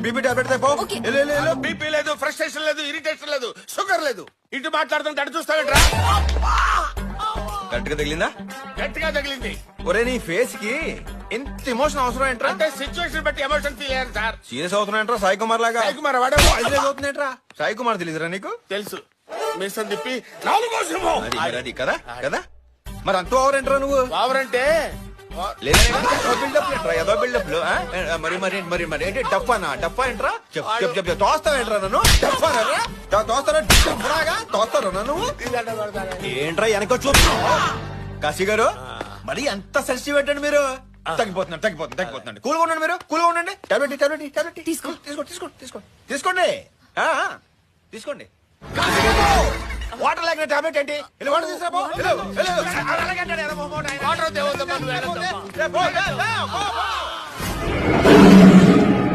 BP tablet తెపో. Okay. BP లేదు, frustration లేదు, ఇరిటేషన్ లేదు, షుగర్ లేదు. ఇటు మాట్లాడుతుంటే అటు చూస్తావేంట్రా? గట్టిగా తగిలిందా? గట్టిగా తగిలింది. ఒరే నీ ఫేస్ కి ఎంత ఎమోషన్ అవసరం ఏంట్రా? అంటే సిచ్యువేషన్ బట్టి ఎమోషన్ ఫీల్ అయ్యారు సార్. సీరియస్ అవుతున్నాయంట్రా సాయి కుమార్ లాగా. సాయి కుమార్ వాడే అవుతుందేంట్రా? సాయి కుమార్ తెలియదురా నీకు? తెలుసు. మీసం తిప్పి నాలుగో సింహం. అది కదా కదా మరి అంత ఓవర్ ఏంట్రా నువ్వు? బావరంటే బిల్డప్ ఏంట్రా? ఏదో బిల్డప్ మరి మరి మరి మరి ఏంటి డఫానా? డఫా ఏంట్రా? తోస్తావేంట్రా నన్ను? డఫానా తోస్తారా నన్ను? ఏంట్రా వెనక చూస్తున్నావు కాశీ గారు? మరి ఎంత సెన్సిటివ్ ఏంటండి మీరు? తగ్గిపోతున్నాడు. కూల్గా ఉండండి మీరు, కూల్గా ఉండండి. టాబ్లెట్ తీసుకోండి. తీసుకోండి. వాటర్ లాగిన టాబ్లెట్ ఏంటి? వాటర్ తీసుకురా. వాటర్ దేవుందమ్మా, నువ్వు వెళ్ళొద్దమ్మా.